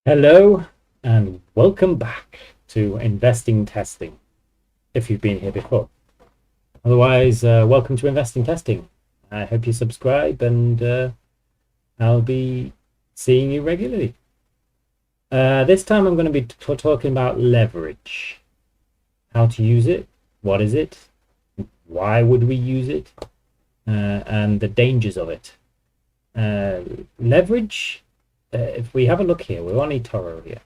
Hello and welcome back to Investing Testing, if you've been here before. Otherwise, welcome to Investing Testing. I hope you subscribe and I'll be seeing you regularly. This time I'm going to be talking about leverage, how to use it, what is it, why would we use it, and the dangers of it. Leverage, if we have a look here, we're on eToro here.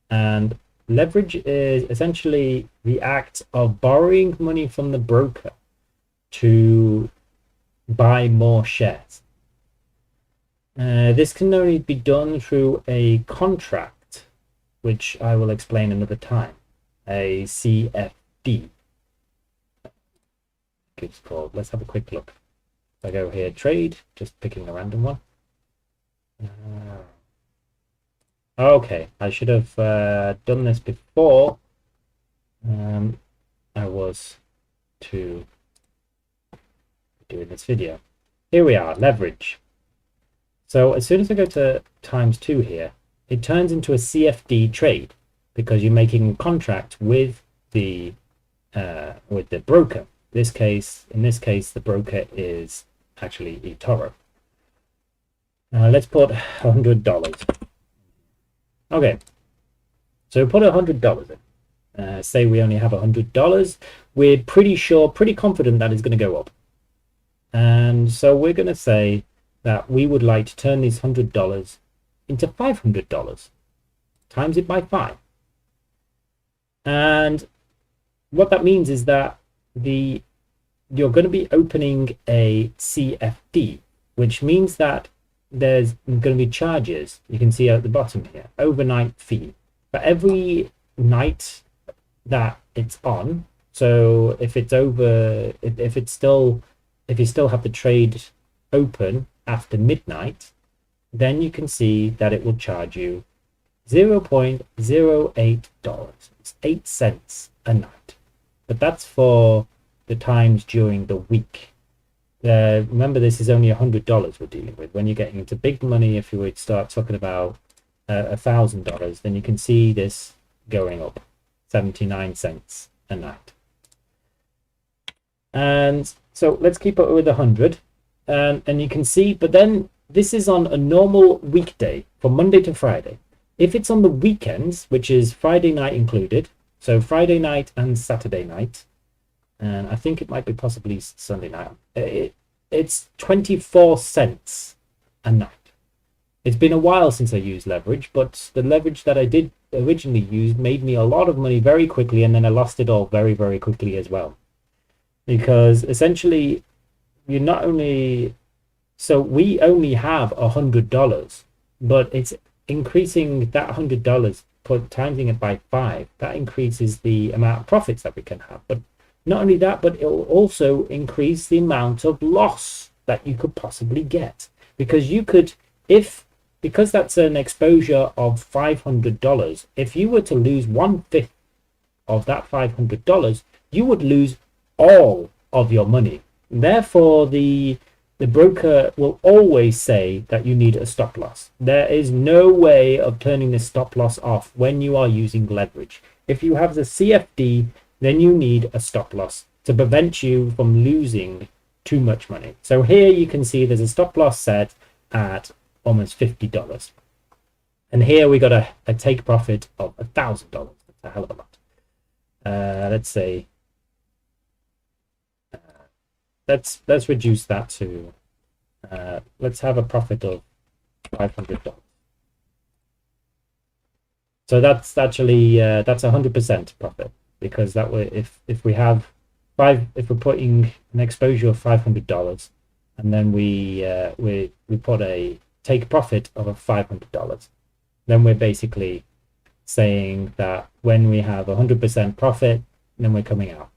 And leverage is essentially the act of borrowing money from the broker to buy more shares. This can only be done through a contract, which I will explain another time, a CFD. It's called. Let's have a quick look. If I go here, trade, just picking a random one. Okay, I should have done this before I was to doing this video. Here we are, leverage. So as soon as I go to ×2 here, it turns into a CFD trade because you're making a contract with the broker. In this case, the broker is actually eToro. Let's put $100. Okay, so put $100 in. Say we only have $100. We're pretty confident that it's going to go up. And so we're going to say that we would like to turn these $100 into $500, times it by 5. And what that means is that you're going to be opening a CFD, which means that there's going to be charges. You can see at the bottom here, overnight fee for every night that it's on. So if it's over, if you still have the trade open after midnight, then you can see that it will charge you $0.08. It's 8 cents a night, but that's for the times during the week. Remember, this is only $100 we're dealing with. When you're getting into big money, if you would start talking about $1,000, then you can see this going up 79 cents a night. And so let's keep it with 100, and you can see, but then this is on a normal weekday from Monday to Friday. If it's on the weekends, which is Friday night included, so Friday night and Saturday night, and I think it might be possibly Sunday night, it's 24 cents a night. It's been a while since I used leverage, but the leverage that I did originally use made me a lot of money very quickly, and then I lost it all very, very quickly as well. Because essentially, you're not only... So we only have $100, but it's increasing that $100, timesing it by 5. That increases the amount of profits that we can have. But not only that, but it will also increase the amount of loss that you could possibly get. Because you could, because that's an exposure of $500, if you were to lose 1/5 of that $500, you would lose all of your money. Therefore, the broker will always say that you need a stop loss. There is no way of turning the stop loss off when you are using leverage. If you have the CFD, then you need a stop loss to prevent you from losing too much money. So here you can see there's a stop loss set at almost $50. And here we got a take profit of $1,000. That's a hell of a lot. Let's say, let's reduce that to, let's have a profit of $500. So that's actually, that's 100% profit. Because that way, if we have if we're putting an exposure of $500, and then we put a take profit of $500, then we're basically saying that when we have 100% profit, then we're coming out.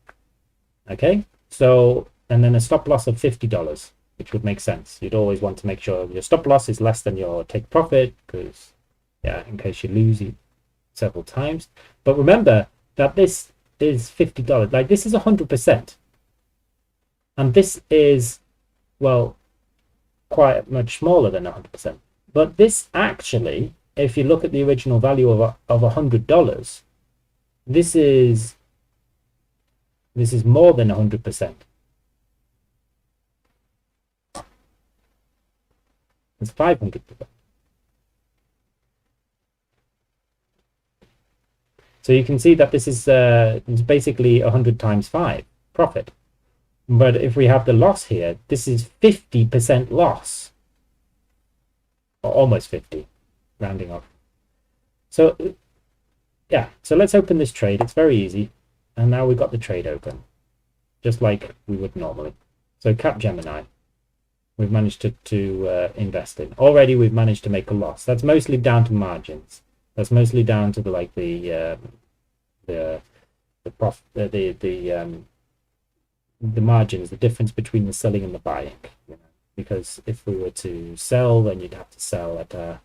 Okay, so and then a stop loss of $50, which would make sense. You'd always want to make sure your stop loss is less than your take profit, because yeah, in case you lose it several times. But remember that this is $50. Like, this is 100%, and this is, well, quite much smaller than 100%. But this actually if you look at the original value of $100, this is more than 100%. It's 500%. So you can see that this is it's basically 100 times 5 profit. But if we have the loss here, this is 50% loss, or almost 50, rounding off. So yeah, so let's open this trade. It's very easy. And now we've got the trade open, just like we would normally. So Capgemini, we've managed to invest in. Already we've managed to make a loss. That's mostly down to margins. That's mostly down to the margins, the difference between the selling and the buying. You know, because if we were to sell, then you'd have to sell at a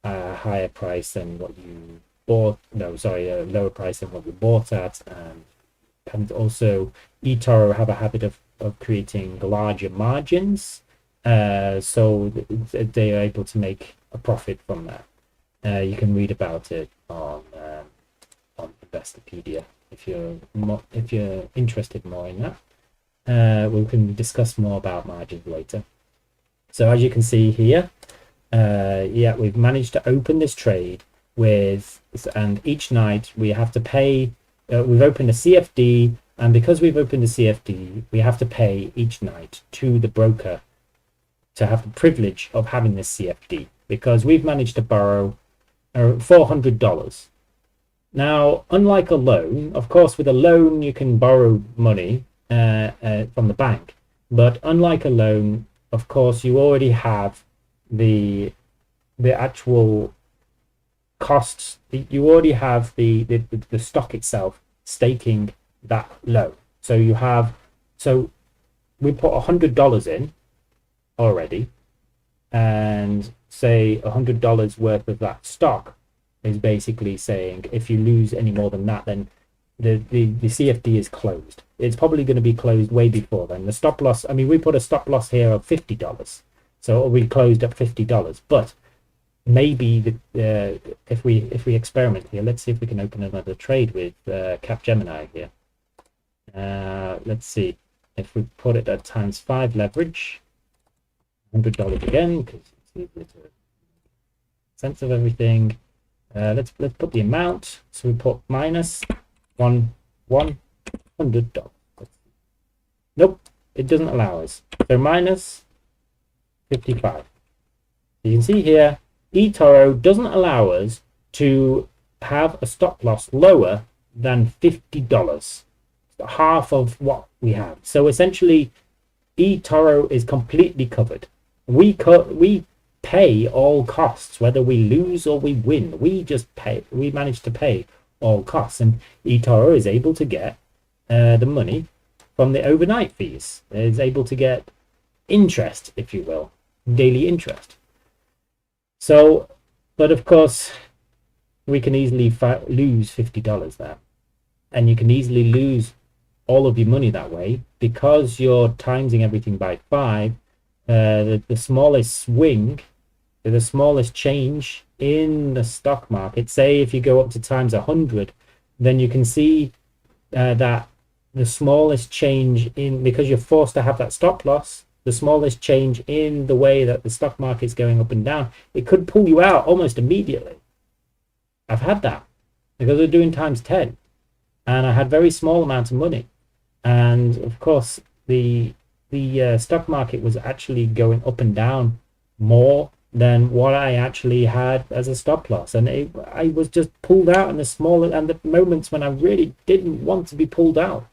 higher price than what you bought. No, sorry, a lower price than what you bought at. And also, eToro have a habit of creating larger margins, so they are able to make a profit from that. You can read about it on Investopedia if you're interested more in that. We can discuss more about margins later. So as you can see here, yeah, we've managed to open this trade and each night we have to pay. We've opened a CFD, and because we've opened the CFD, we have to pay each night to the broker to have the privilege of having this CFD, because we've managed to borrow $400. Now, unlike a loan, of course, with a loan you can borrow money from the bank, but unlike a loan, of course, you already have the actual costs. You already have the stock itself staking that loan. So we put $100 in already, and say $100 worth of that stock is basically saying if you lose any more than that, then the CFD is closed. It's probably going to be closed way before then. The stop loss, I mean, we put a stop loss here of $50, so we closed at $50. But maybe if we experiment here, let's see if we can open another trade with Capgemini here. Let's see if we put it at ×5 leverage, $100 again, because it's easier to make sense of everything. Let's put the amount. So we put -$100. Nope, it doesn't allow us. So -55. You can see here, eToro doesn't allow us to have a stop loss lower than $50. Half of what we have. So essentially, eToro is completely covered. We pay all costs, whether we lose or we win. We just pay. We manage to pay all costs, and eToro is able to get the money from the overnight fees. It's able to get interest, if you will, daily interest. So, but of course, we can easily lose $50 there, and you can easily lose all of your money that way because you're timesing everything by 5. The smallest swing, the smallest change in the stock market, say if you go up to ×100, then you can see that the smallest change in, because you're forced to have that stop loss, the smallest change in the way that the stock market is going up and down, it could pull you out almost immediately. I've had that because we're doing ×10, and I had very small amounts of money, and of course the stock market was actually going up and down more than what I actually had as a stop loss, and I was just pulled out in the moments when I really didn't want to be pulled out.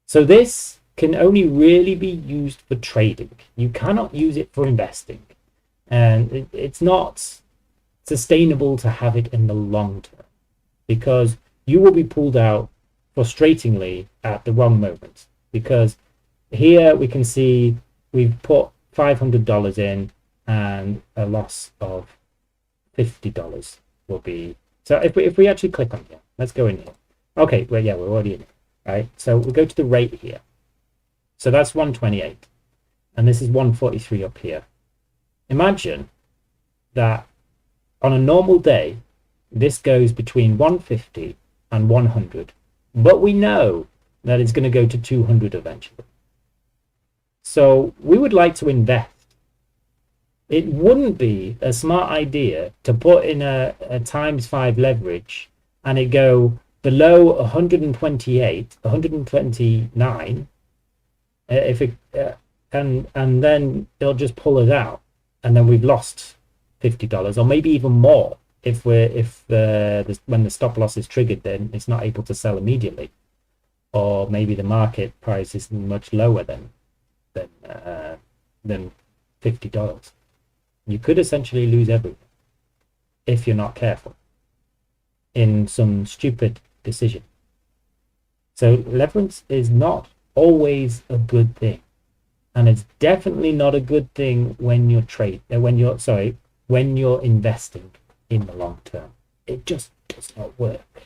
So this can only really be used for trading. You cannot use it for investing, and it's not sustainable to have it in the long term, because you will be pulled out frustratingly at the wrong moment. Because here we can see we've put $500 in, and a loss of $50 will be. So if we actually click on here, let's go in here. Okay, well, yeah, we're already in it, right? So we'll go to the rate here. So that's 128, and this is 143 up here. Imagine that on a normal day, this goes between 150 and 100, but we know that it's going to go to 200 eventually. So we would like to invest. It wouldn't be a smart idea to put in a times 5 leverage and it go below 128, 129, if it and then they'll just pull it out, and then we've lost $50 or maybe even more if when the stop loss is triggered, then it's not able to sell immediately, or maybe the market price is much lower than $50. You could essentially lose everything if you're not careful in some stupid decision. So leverage is not always a good thing, and it's definitely not a good thing when you're investing in the long term. It just does not work.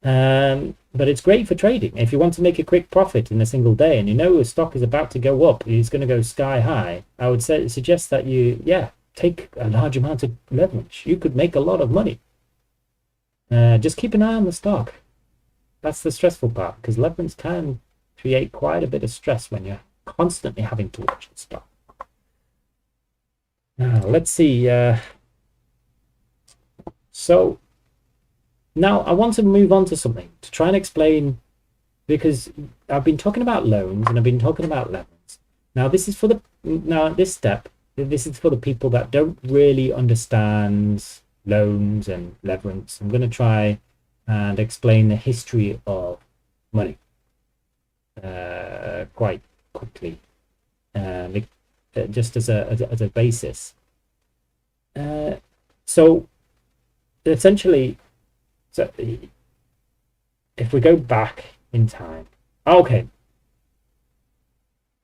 But it's great for trading. If you want to make a quick profit in a single day and you know a stock is about to go up, it's going to go sky high, I would suggest that you take a large amount of leverage. You could make a lot of money. Just keep an eye on the stock. That's the stressful part, because leverage can create quite a bit of stress when you're constantly having to watch the stock. Now let's see. So now I want to move on to something to try and explain, because I've been talking about loans and I've been talking about leverage. Now this is for the people that don't really understand loans and leverage. I'm going to try and explain the history of money quite quickly, just as a basis. So essentially, so if we go back in time, okay.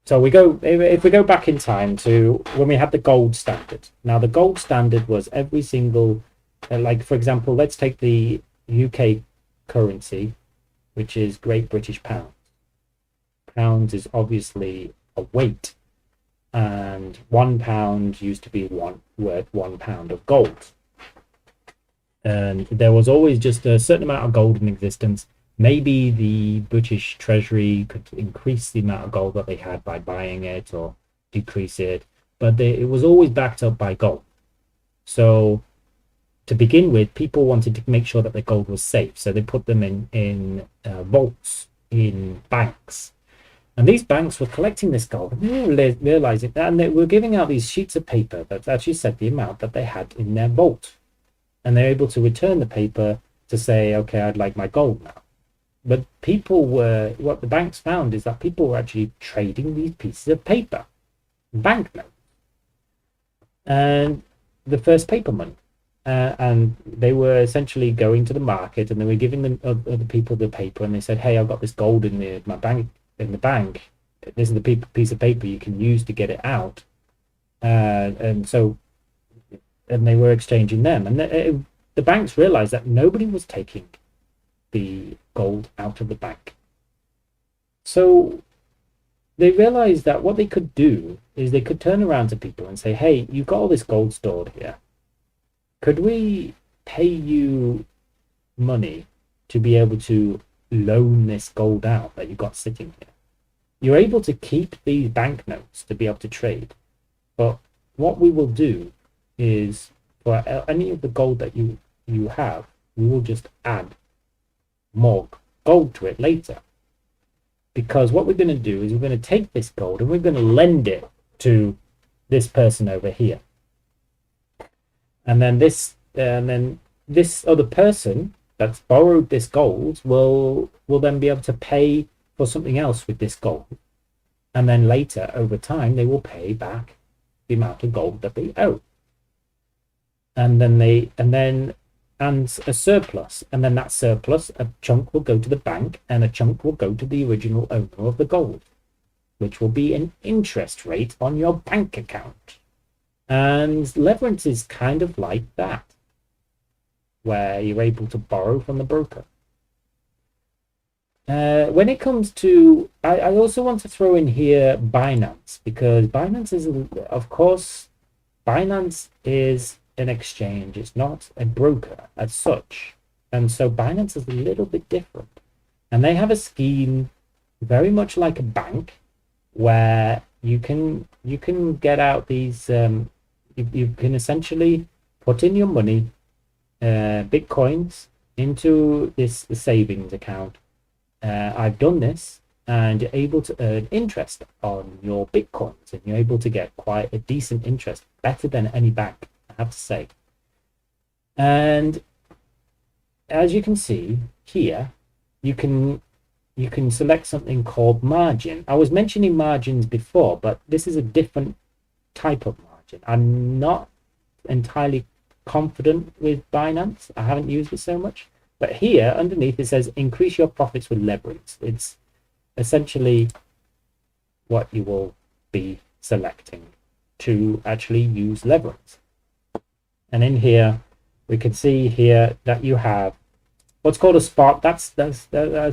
So if we go back in time to when we had the gold standard. Now the gold standard was every single, like for example, let's take the UK currency, which is Great British Pound. Pounds is obviously a weight, and £1 used to be worth £1 of gold. And there was always just a certain amount of gold in existence. Maybe the British Treasury could increase the amount of gold that they had by buying it or decrease it, but it was always backed up by gold. So to begin with, people wanted to make sure that the gold was safe, so they put them in vaults in banks. And these banks were collecting this gold, and they were realizing that, and they were giving out these sheets of paper that actually said the amount that they had in their vault. And they're able to return the paper to say, okay, I'd like my gold now. But what the banks found is that people were actually trading these pieces of paper, banknotes, and the first paper money. And they were essentially going to the market, and they were giving them other people the paper, and they said, hey, I've got this gold in the bank. This is the piece of paper you can use to get it out. And they were exchanging them, and the banks realized that nobody was taking the gold out of the bank. So they realized that what they could do is they could turn around to people and say, hey, you've got all this gold stored here. Could we pay you money to be able to loan this gold out that you've got sitting here? You're able to keep these banknotes to be able to trade, but what we will do is for any of the gold that you have, we will just add more gold to it later. Because what we're going to do is we're going to take this gold and we're going to lend it to this person over here. And then this other person that's borrowed this gold will then be able to pay for something else with this gold. And then later, over time, they will pay back the amount of gold that they owe. And a surplus, and then that surplus, a chunk will go to the bank and a chunk will go to the original owner of the gold, which will be an interest rate on your bank account. And leverage is kind of like that, where you're able to borrow from the broker. When it comes to, I also want to throw in here Binance, because Binance is, of course, Binance is an exchange, it's not a broker as such. And so Binance is a little bit different. And they have a scheme very much like a bank where you can get out these you can essentially put in your money, bitcoins, into this savings account. I've done this, and you're able to earn interest on your bitcoins, and you're able to get quite a decent interest, better than any bank, I have to say. And as you can see here, you can select something called margin. I was mentioning margins before, but this is a different type of margin. I'm not entirely confident with Binance. I haven't used it so much. But here underneath it says increase your profits with leverage. It's essentially what you will be selecting to actually use leverage. And in here we can see here that you have what's called a spot. That's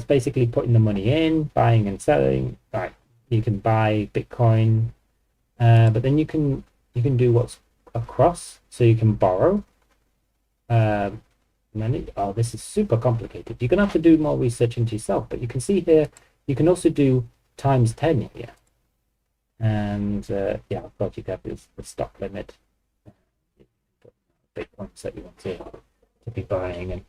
basically putting the money in, buying and selling. Right, you can buy Bitcoin, but then you can do what's across, so you can borrow. Oh, this is super complicated. You're gonna have to do more research into yourself, but you can see here you can also do times 10 here. And yeah, of course you have the stock limit, Bitcoins that you want to be buying. And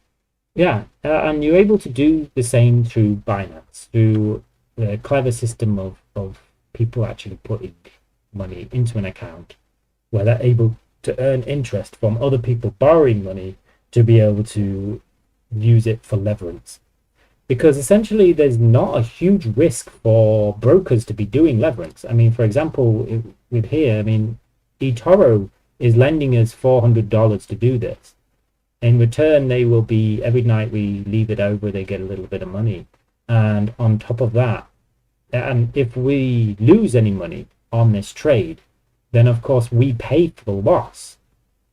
yeah, and you're able to do the same through Binance, through the clever system of people actually putting money into an account where they're able to earn interest from other people borrowing money to be able to use it for leverage. Because essentially there's not a huge risk for brokers to be doing leverage. I mean, for example, with here, I mean, eToro is lending us $400 to do this. In return, they will be, every night we leave it over, they get a little bit of money. And on top of that, and if we lose any money on this trade, then of course we pay for the loss.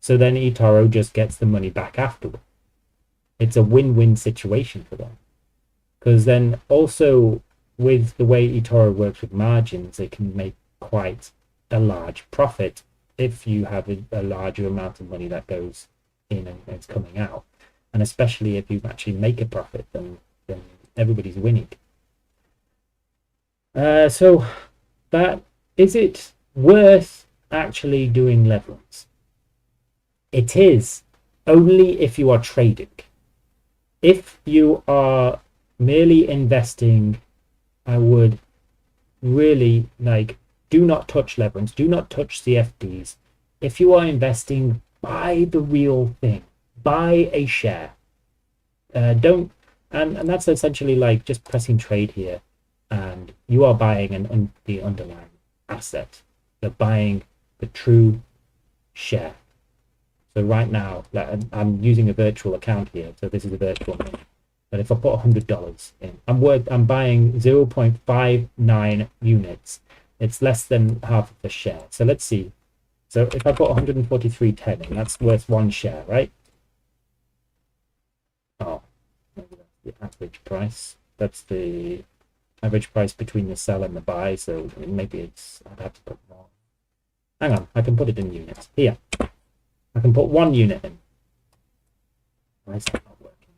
So then eToro just gets the money back afterward. It's a win-win situation for them. Because then also with the way eToro works with margins, they can make quite a large profit if you have a larger amount of money that goes in and it's coming out. And especially if you actually make a profit, then everybody's winning. So that is it worth actually doing leverage? It is, only if you are trading. If you are merely investing, I would really do not touch leverage, do not touch CFDs. If you are investing, buy the real thing, buy a share. Don't, and that's essentially like just pressing trade here, and you are buying the underlying asset. You're buying the true share. So right now, I'm using a virtual account here, so this is a virtual money. But if I put $100 in, I'm buying 0.59 units. It's less than half of the share. So let's see. So if I put 143.10 in, that's worth one share, right? Oh, maybe that's the average price. That's the average price between the sell and the buy. So maybe I'd have to put more. Hang on, I can put it in units. Here, I can put 1 unit in. Why is that not working?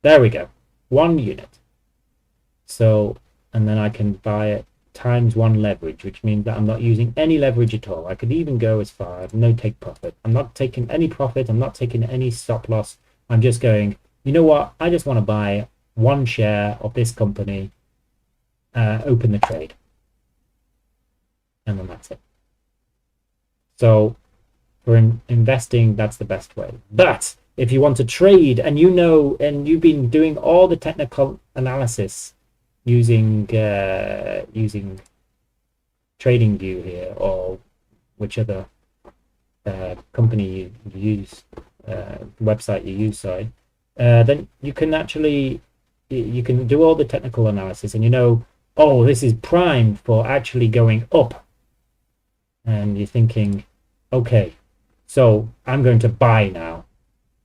There we go, 1 unit. So, and then I can buy it times 1 leverage, which means that I'm not using any leverage at all. I could even go as far as no take profit. I'm not taking any profit. I'm not taking any stop loss. I'm just going, you know what? I just want to buy 1 share of this company, open the trade. And then that's it. So for investing, that's the best way. But if you want to trade and and you've been doing all the technical analysis using TradingView here, or which other company you use, website you use, sorry, then you can actually do all the technical analysis, and oh, this is primed for actually going up. And you're thinking, okay, so I'm going to buy now,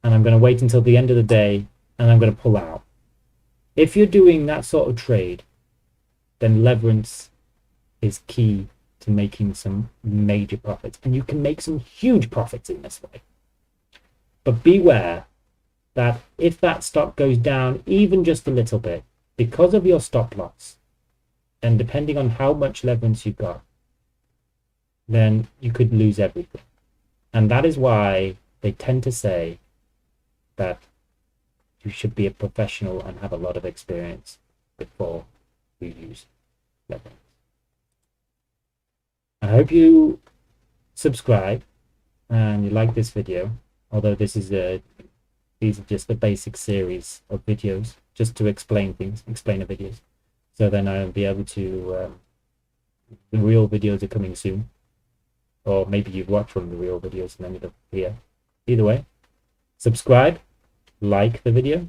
and I'm going to wait until the end of the day, and I'm going to pull out. If you're doing that sort of trade, then leverage is key to making some major profits. And you can make some huge profits in this way. But beware that if that stock goes down even just a little bit, because of your stop loss, and depending on how much leverage you've got, then you could lose everything. And that is why they tend to say that you should be a professional and have a lot of experience before you use leverage. I hope you subscribe and you like this video, although these are just the basic series of videos just to explain things, explainer videos. So then I'll be able to, the real videos are coming soon. Or maybe you've watched one of the real videos and ended up here. Either way, subscribe, like the video,